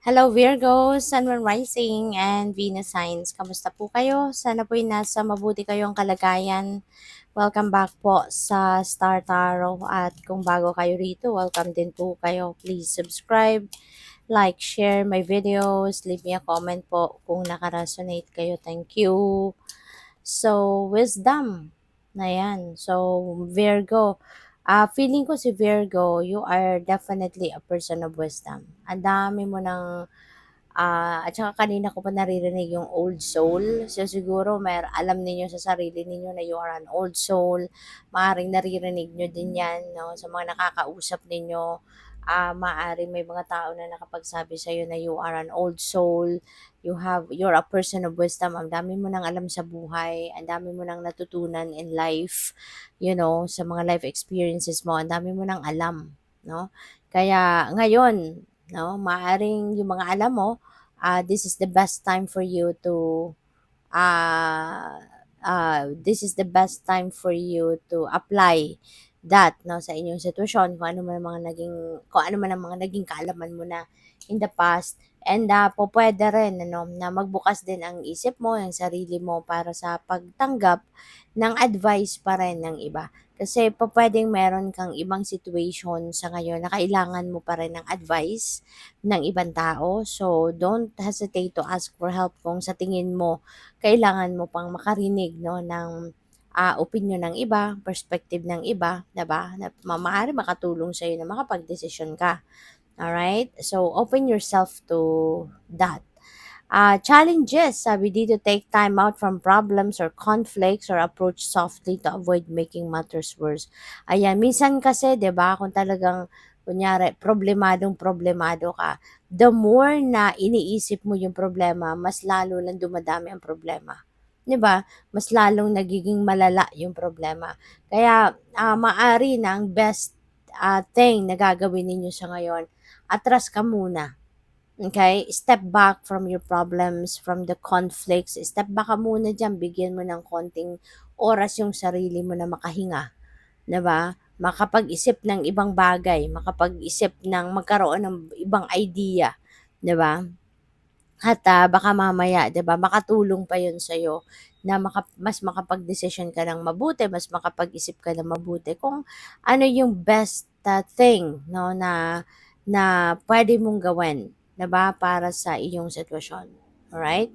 Hello Virgo, Sun, Moon Rising, and Venus Signs. Kamusta po kayo? Sana po'y nasa mabuti kayong kalagayan. Welcome back po sa Star Tarot at kung bago kayo rito, welcome din po kayo. Please subscribe, like, share my videos, leave me a comment po kung nakaresonate kayo. Thank you. So, wisdom. Na yan. So, Virgo. Feeling ko si Virgo, you are definitely a person of wisdom. Ang dami mo ng at saka kanina ko pa naririnig yung old soul. So siguro alam ninyo sa sarili ninyo na you are an old soul. Maaaring naririnig nyo din yan, no? Sa mga nakakausap ninyo, maaaring may mga tao na nakapagsabi sa iyo na you are an old soul. You're a person of wisdom. Ang dami mo nang alam sa buhay. Ang dami mo nang natutunan in life. Sa mga life experiences mo. Ang dami mo nang alam, no? Kaya ngayon, no, maaring yung mga alam mo, this is the best time for you to apply that, no, sa inyong sitwasyon, kung ano man ang mga naging kaalaman mo na in the past. And po pwede rin, ano, na magbukas din ang isip mo, yung sarili mo para sa pagtanggap ng advice pa rin ng iba. Kasi pwedeng meron kang ibang situation sa ngayon na kailangan mo pa rin ng advice ng ibang tao. So, don't hesitate to ask for help kung sa tingin mo kailangan mo pang makarinig, no, ng opinyon ng iba, perspective ng iba, 'di ba? Na maaari makatulong sa iyo na makapagdesisyon ka. All right? So, open yourself to that. Challenges, sabi dito, take time out from problems or conflicts or approach softly to avoid making matters worse. Ayan, minsan kasi, 'di ba, kung talagang kunyari problemado ka, the more na iniisip mo yung problema, mas lalo lang dumadami ang problema. 'Di ba? Mas lalong nagiging malala yung problema. Kaya maari na ang best thing na gagawin ninyo sa ngayon, atras ka muna. Okay? Step back from your problems, from the conflicts. Step back ka muna diyan, bigyan mo ng konting oras yung sarili mo na makahinga, 'di ba? Makapag-isip ng ibang bagay, makapag-isip ng magkaroon ng ibang idea, 'di ba? At baka mamaya, 'di ba, makatulong pa 'yun sa'yo na mas makapagdesisyon ka ng mabuti, mas makapag-isip ka ng mabuti kung ano yung best thing, no, na puwede mong gawin, 'di ba, para sa iyong sitwasyon. Alright?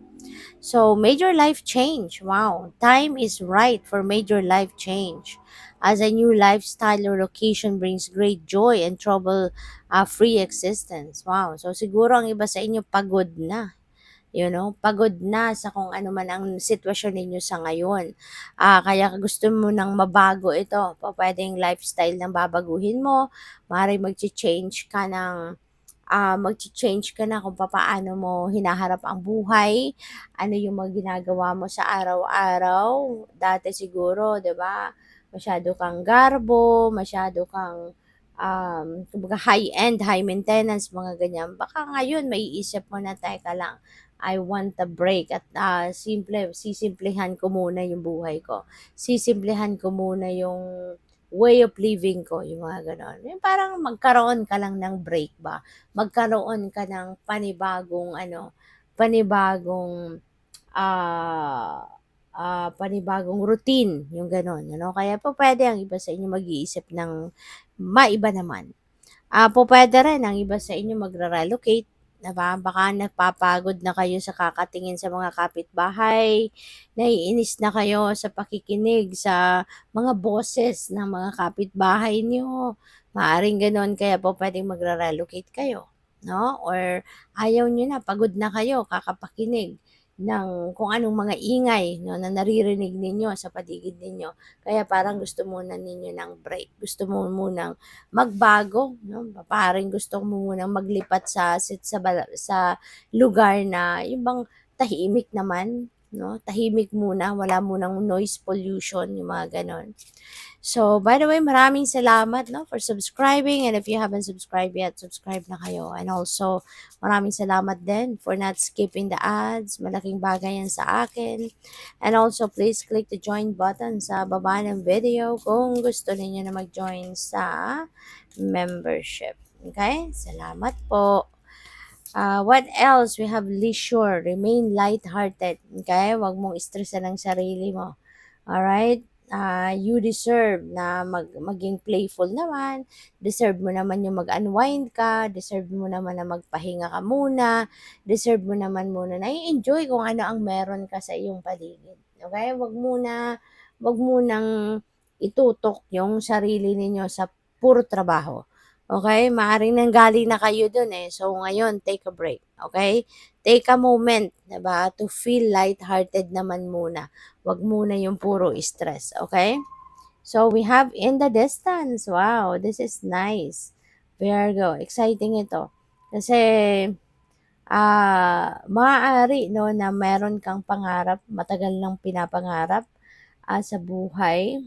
So, major life change. Wow. Time is right for major life change. As a new lifestyle or location brings great joy and trouble-free existence. Wow. So, siguro ang iba sa inyo pagod na. Pagod na sa kung ano man ang sitwasyon ninyo sa ngayon. Kaya gusto mo nang mabago ito. Pwedeng lifestyle ng babaguhin mo. Maaaring mag-change ka na kung papaano mo hinaharap ang buhay, ano yung mga ginagawa mo sa araw-araw. Dati siguro, 'di ba, masyado kang garbo, masyado kang kumbaga high-end, high maintenance, mga ganyan. Baka ngayon maiisip mo na, teka lang, I want a break at sisimplihan ko muna yung buhay ko. Sisimplihan ko muna yung way of living ko, yung mga gano'n. Yung parang magkaroon ka lang ng break ba? Magkaroon ka ng ah, panibagong routine, yung gano'n, ano? Kaya po pwede ang iba sa inyo mag-iisip ng maiba naman. Pupuwede rin ang iba sa inyo magre-relocate, 'di ba? Baka napapagod na kayo sa kakatingin sa mga kapitbahay, naiinis na kayo sa pakikinig sa mga boses ng mga kapitbahay niyo, maaaring gano'n kaya po puwedeng magre-relocate kayo, 'no? Or ayaw niyo na, pagod na kayo kakapakinig ng kung anong mga ingay, 'no, na naririnig ninyo sa paligid ninyo. Kaya parang gusto muna ninyo ng break, gusto mo munang magbago, 'no? Parang gusto mo munang maglipat sa lugar na yung bang tahimik naman, 'no? Tahimik muna, wala munang noise pollution, yung mga gano'n. So, by the way, maraming salamat, no, for subscribing, and if you haven't subscribed yet, subscribe na kayo. And also, maraming salamat din for not skipping the ads. Malaking bagay yan sa akin. And also, please click the join button sa baba ng video kung gusto niyo na mag-join sa membership. Okay? Salamat po. What else? We have leisure. Remain light-hearted. Okay? Huwag mong stressan ang sarili mo. Alright? You deserve na maging playful naman. Deserve mo naman yung mag-unwind ka. Deserve mo naman na magpahinga ka muna. Deserve mo naman muna na i-enjoy kung ano ang meron ka sa iyong paligid. Okay? Wag munang itutok yung sarili ninyo sa puro trabaho. Okay? Maaring nanggaling na kayo dun eh. So, ngayon, take a break. Okay? Take a moment, diba? To feel light-hearted naman muna. Wag muna yung puro stress. Okay? So, we have in the distance. Wow, this is nice. Virgo, exciting ito. Kasi, maaari, no, na meron kang pangarap, matagal nang pinapangarap sa buhay.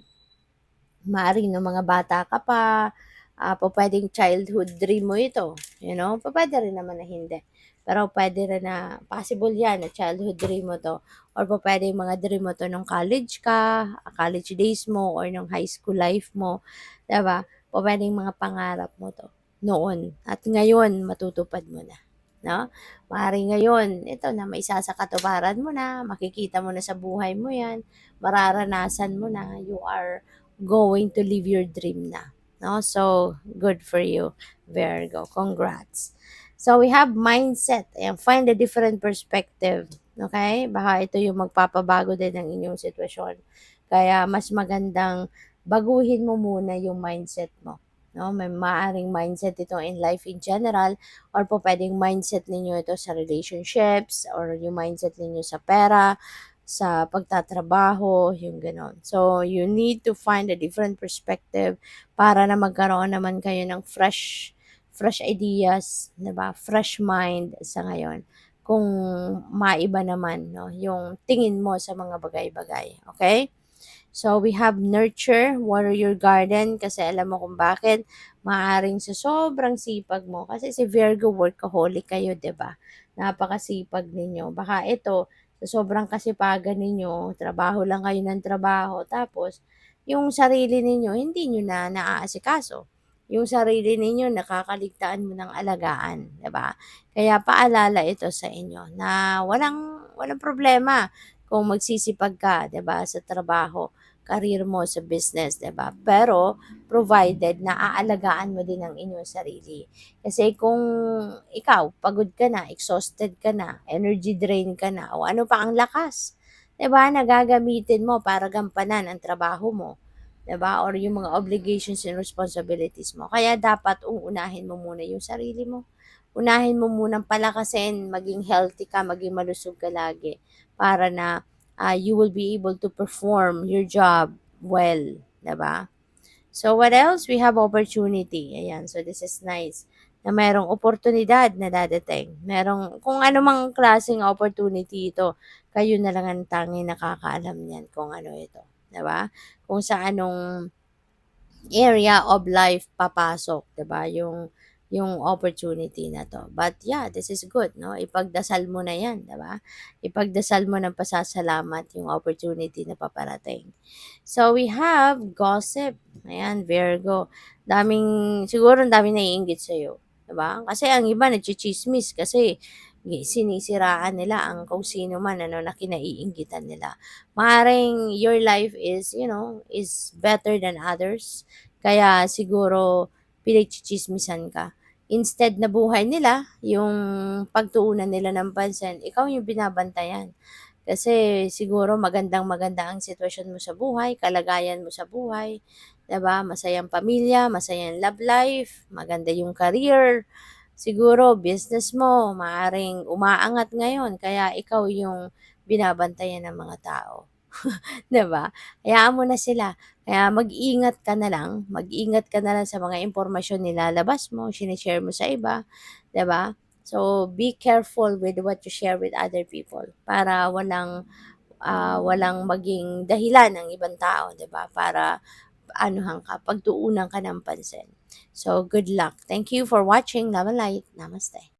Maaaring nung mga bata ka pa, pupuwedeng childhood dream mo ito, you know? Pupuwede rin naman na hindi. Pero puwede rin na possible 'yan na childhood dream mo 'to or pupuwedeng mga dream mo 'to nung college ka, college days mo or nung high school life mo, 'di ba? Pupuwedeng mga pangarap mo 'to noon at ngayon matutupad mo na, 'no? Maaaring ngayon ito na maisa sa katuparan mo na, makikita mo na sa buhay mo 'yan, mararanasan mo na, you are going to live your dream na. No? So, good for you, Virgo. Congrats. So, we have mindset. Ayan, find a different perspective. Okay? Baka ito yung magpapabago din ng inyong sitwasyon. Kaya, mas magandang baguhin mo muna yung mindset mo. No? May maaring mindset ito in life in general or po pwedeng mindset ninyo ito sa relationships or yung mindset ninyo sa pera sa pagtatrabaho, yung gano'n. So, you need to find a different perspective para na magkaroon naman kayo ng fresh ideas, 'di ba? Fresh mind sa ngayon. Kung maiba naman, no, yung tingin mo sa mga bagay-bagay, okay? So, we have nurture, water your garden, kasi alam mo kung bakit. Maaring sa sobrang sipag mo, kasi si Virgo workaholic kayo, 'di ba? Napakasipag ninyo. Baka ito, sa sobrang kasipagan ninyo, trabaho lang kayo ng trabaho, tapos yung sarili ninyo, hindi nyo na naaasikaso. Yung sarili ninyo, nakakaligtaan mo ng alagaan, 'di ba? Kaya paalala ito sa inyo na walang problema kung magsisipag ka, 'di ba, sa trabaho, career mo, sa business, 'di ba? Pero provided na aalagaan mo din ang inyong sarili. Kasi kung ikaw pagod ka na, exhausted ka na, energy drain ka na, o ano pa ang lakas, 'di ba, na gagamitin mo para gampanan ang trabaho mo, 'di ba? Or yung mga obligations and responsibilities mo. Kaya dapat uunahin mo muna yung sarili mo. Unahin mo munang palakasin, maging healthy ka, maging malusog ka lagi para na you will be able to perform your job well, 'di ba? So what else? We have opportunity. Ayan, so this is nice. Na merong oportunidad na dadating. Merong kung ano mang klaseng opportunity ito, kayo na lang ang tanging nakakaalam niyan kung ano ito, 'di ba? Kung sa anong area of life papasok, 'di ba? Yung opportunity na 'to. But yeah, this is good, no? Ipagdasal mo na 'yan, 'di ba? Ipagdasal mo ng pasasalamat yung opportunity na paparating. So we have gossip. Ayan, Virgo. Siguro ang daming naiinggit sa'yo. 'Di ba? Kasi ang iba nagchichismis kasi sinisiraan nila ang kung sino man ano na kinaiinggitan nila. Maaaring your life is, is better than others. Kaya siguro pinagchichismisan ka. Instead na buhay nila, yung pagtuunan nila ng pansin, ikaw yung binabantayan. Kasi siguro magandang-maganda ang sitwasyon mo sa buhay, kalagayan mo sa buhay, 'di ba? Masayang pamilya, masayang love life, maganda yung career. Siguro business mo maaring umaangat ngayon kaya ikaw yung binabantayan ng mga tao. 'Di ba? Hayaan mo na sila. Kaya mag-ingat ka na lang sa mga impormasyon nilalabas mo, shine-share mo sa iba, 'di ba? So, be careful with what you share with other people para walang maging dahilan ng ibang tao, 'di ba? Para anuhan ka, pagtuunan ka ng pansin. So, good luck. Thank you for watching. Love and light. Namaste.